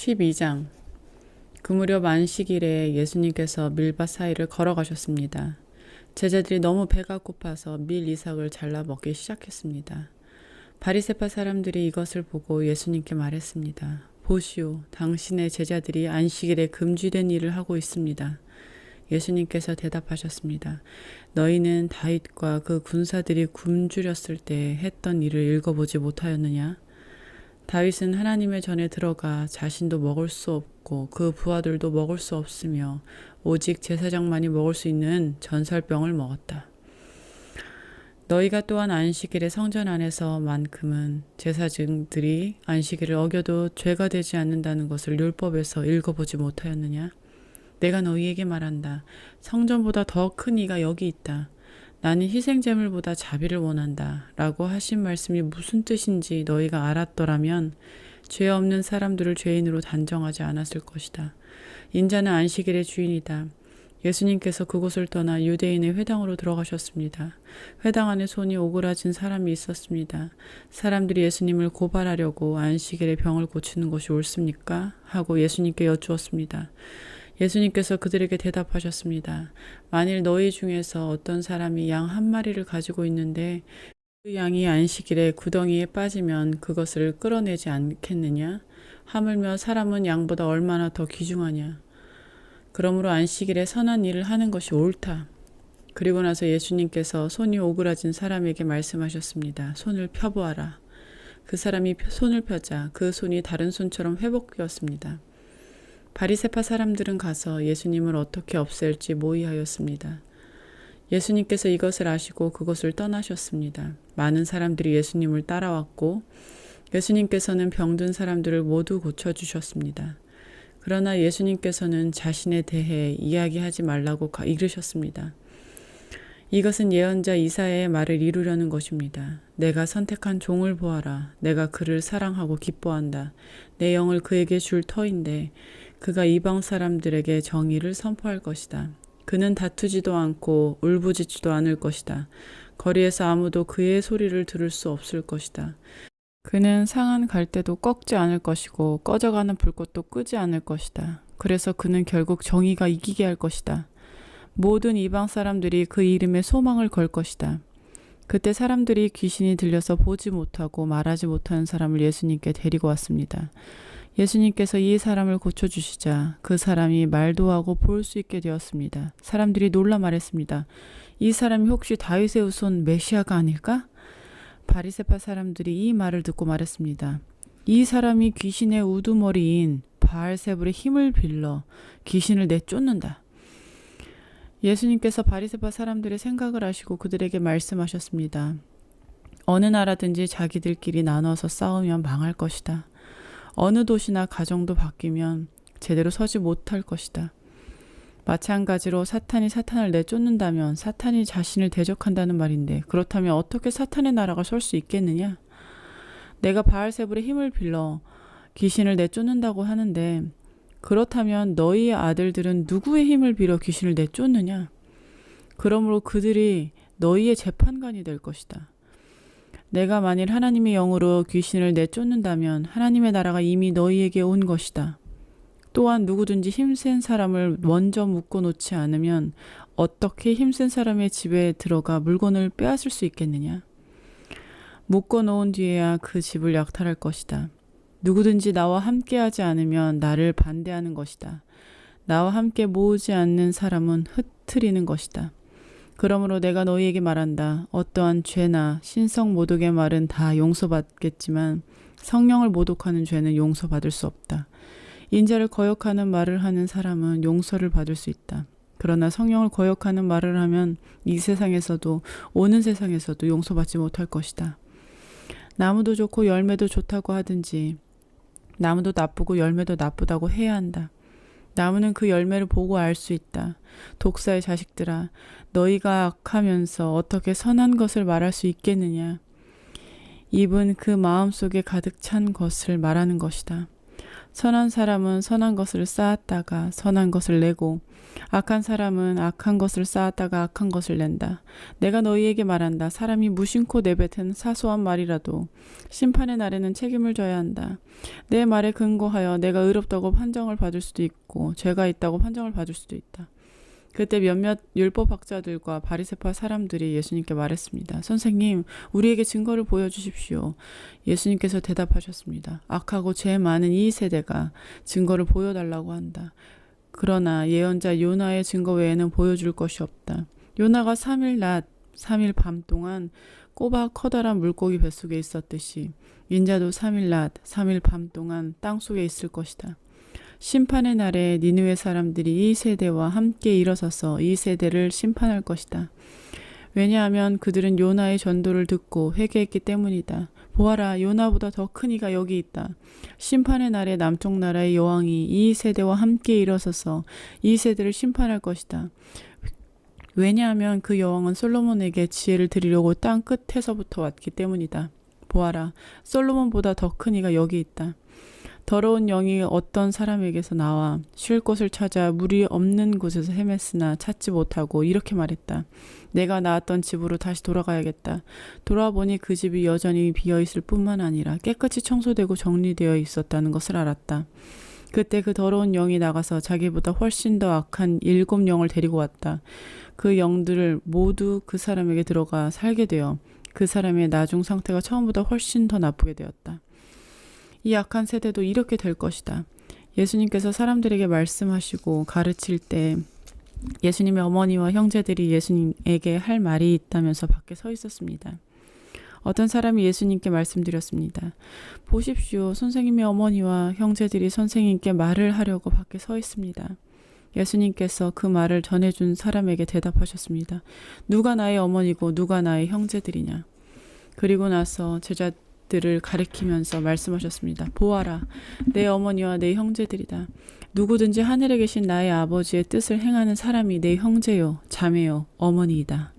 12장. 그 무렵 안식일에 예수님께서 밀밭 사이를 걸어가셨습니다. 제자들이 너무 배가 고파서 밀 이삭을 잘라 먹기 시작했습니다. 바리새파 사람들이 이것을 보고 예수님께 말했습니다. 보시오, 당신의 제자들이 안식일에 금지된 일을 하고 있습니다. 예수님께서 대답하셨습니다. 너희는 다윗과 그 군사들이 굶주렸을 때 했던 일을 읽어보지 못하였느냐? 다윗은 하나님의 전에 들어가 자신도 먹을 수 없고 그 부하들도 먹을 수 없으며 오직 제사장만이 먹을 수 있는 전설병을 먹었다. 너희가 또한 안식일에 성전 안에서만큼은 제사장들이 안식일을 어겨도 죄가 되지 않는다는 것을 율법에서 읽어보지 못하였느냐? 내가 너희에게 말한다. 성전보다 더 큰 이가 여기 있다. 나는 희생제물보다 자비를 원한다. 라고 하신 말씀이 무슨 뜻인지 너희가 알았더라면 죄 없는 사람들을 죄인으로 단정하지 않았을 것이다. 인자는 안식일의 주인이다. 예수님께서 그곳을 떠나 유대인의 회당으로 들어가셨습니다. 회당 안에 손이 오그라진 사람이 있었습니다. 사람들이 예수님을 고발하려고 안식일에 병을 고치는 것이 옳습니까? 하고 예수님께 여쭈었습니다. 예수님께서 그들에게 대답하셨습니다. 만일 너희 중에서 어떤 사람이 양 한 마리를 가지고 있는데 그 양이 안식일에 구덩이에 빠지면 그것을 끌어내지 않겠느냐? 하물며 사람은 양보다 얼마나 더 귀중하냐? 그러므로 안식일에 선한 일을 하는 것이 옳다. 그리고 나서 예수님께서 손이 오그라진 사람에게 말씀하셨습니다. 손을 펴보아라. 그 사람이 손을 펴자 그 손이 다른 손처럼 회복되었습니다. 바리새파 사람들은 가서 예수님을 어떻게 없앨지 모의하였습니다. 예수님께서 이것을 아시고 그곳을 떠나셨습니다. 많은 사람들이 예수님을 따라왔고 예수님께서는 병든 사람들을 모두 고쳐주셨습니다. 그러나 예수님께서는 자신에 대해 이야기하지 말라고 이르셨습니다. 이것은 예언자 이사야의 말을 이루려는 것입니다. 내가 선택한 종을 보아라. 내가 그를 사랑하고 기뻐한다. 내 영을 그에게 줄 터인데 그가 이방 사람들에게 정의를 선포할 것이다. 그는 다투지도 않고 울부짖지도 않을 것이다. 거리에서 아무도 그의 소리를 들을 수 없을 것이다. 그는 상한 갈대도 꺾지 않을 것이고 꺼져가는 불꽃도 끄지 않을 것이다. 그래서 그는 결국 정의가 이기게 할 것이다. 모든 이방 사람들이 그 이름에 소망을 걸 것이다. 그때 사람들이 귀신이 들려서 보지 못하고 말하지 못하는 사람을 예수님께 데리고 왔습니다. 예수님께서 이 사람을 고쳐주시자 그 사람이 말도 하고 볼 수 있게 되었습니다. 사람들이 놀라 말했습니다. 이 사람이 혹시 다윗의 후손 메시아가 아닐까? 바리새파 사람들이 이 말을 듣고 말했습니다. 이 사람이 귀신의 우두머리인 바알세불의 힘을 빌려 귀신을 내쫓는다. 예수님께서 바리새파 사람들의 생각을 아시고 그들에게 말씀하셨습니다. 어느 나라든지 자기들끼리 나눠서 싸우면 망할 것이다. 어느 도시나 가정도 바뀌면 제대로 서지 못할 것이다. 마찬가지로 사탄이 사탄을 내쫓는다면 사탄이 자신을 대적한다는 말인데 그렇다면 어떻게 사탄의 나라가 설 수 있겠느냐? 내가 바알세불의 힘을 빌려 귀신을 내쫓는다고 하는데 그렇다면 너희의 아들들은 누구의 힘을 빌어 귀신을 내쫓느냐? 그러므로 그들이 너희의 재판관이 될 것이다. 내가 만일 하나님의 영으로 귀신을 내쫓는다면 하나님의 나라가 이미 너희에게 온 것이다. 또한 누구든지 힘센 사람을 먼저 묶어놓지 않으면 어떻게 힘센 사람의 집에 들어가 물건을 빼앗을 수 있겠느냐? 묶어놓은 뒤에야 그 집을 약탈할 것이다. 누구든지 나와 함께하지 않으면 나를 반대하는 것이다. 나와 함께 모으지 않는 사람은 흩트리는 것이다. 그러므로 내가 너희에게 말한다. 어떠한 죄나 신성 모독의 말은 다 용서받겠지만 성령을 모독하는 죄는 용서받을 수 없다. 인자를 거역하는 말을 하는 사람은 용서를 받을 수 있다. 그러나 성령을 거역하는 말을 하면 이 세상에서도 오는 세상에서도 용서받지 못할 것이다. 나무도 좋고 열매도 좋다고 하든지 나무도 나쁘고 열매도 나쁘다고 해야 한다. 나무는 그 열매를 보고 알 수 있다. 독사의 자식들아, 너희가 악하면서 어떻게 선한 것을 말할 수 있겠느냐? 입은 그 마음속에 가득 찬 것을 말하는 것이다. 선한 사람은 선한 것을 쌓았다가 선한 것을 내고 악한 사람은 악한 것을 쌓았다가 악한 것을 낸다. 내가 너희에게 말한다. 사람이 무심코 내뱉은 사소한 말이라도 심판의 날에는 책임을 져야 한다. 내 말에 근거하여 내가 의롭다고 판정을 받을 수도 있고 죄가 있다고 판정을 받을 수도 있다. 그때 몇몇 율법학자들과 바리새파 사람들이 예수님께 말했습니다. 선생님, 우리에게 증거를 보여주십시오. 예수님께서 대답하셨습니다. 악하고 죄 많은 이 세대가 증거를 보여달라고 한다. 그러나 예언자 요나의 증거 외에는 보여줄 것이 없다. 요나가 3일 낮, 3일 밤 동안 꼬박 커다란 물고기 뱃속에 있었듯이 인자도 3일 낮, 3일 밤 동안 땅속에 있을 것이다. 심판의 날에 니느웨 사람들이 이 세대와 함께 일어서서 이 세대를 심판할 것이다. 왜냐하면 그들은 요나의 전도를 듣고 회개했기 때문이다. 보아라, 요나보다 더 큰 이가 여기 있다. 심판의 날에 남쪽 나라의 여왕이 이 세대와 함께 일어서서 이 세대를 심판할 것이다. 왜냐하면 그 여왕은 솔로몬에게 지혜를 드리려고 땅 끝에서부터 왔기 때문이다. 보아라, 솔로몬보다 더 큰 이가 여기 있다. 더러운 영이 어떤 사람에게서 나와 쉴 곳을 찾아 물이 없는 곳에서 헤맸으나 찾지 못하고 이렇게 말했다. 내가 나왔던 집으로 다시 돌아가야겠다. 돌아보니 그 집이 여전히 비어있을 뿐만 아니라 깨끗이 청소되고 정리되어 있었다는 것을 알았다. 그때 그 더러운 영이 나가서 자기보다 훨씬 더 악한 7 영을 데리고 왔다. 그 영들을 모두 그 사람에게 들어가 살게 되어 그 사람의 나중 상태가 처음보다 훨씬 더 나쁘게 되었다. 이 악한 세대도 이렇게 될 것이다. 예수님께서 사람들에게 말씀하시고 가르칠 때 예수님의 어머니와 형제들이 예수님에게 할 말이 있다면서 밖에 서 있었습니다. 어떤 사람이 예수님께 말씀드렸습니다. 보십시오. 선생님의 어머니와 형제들이 선생님께 말을 하려고 밖에 서 있습니다. 예수님께서 그 말을 전해준 사람에게 대답하셨습니다. 누가 나의 어머니고 누가 나의 형제들이냐. 그리고 나서 제자들을 가리키면서 말씀하셨습니다. 보아라, 내 어머니와 내 형제들이다. 누구든지 하늘에 계신 나의 아버지의 뜻을 행하는 사람이 내 형제요, 자매요, 어머니이다.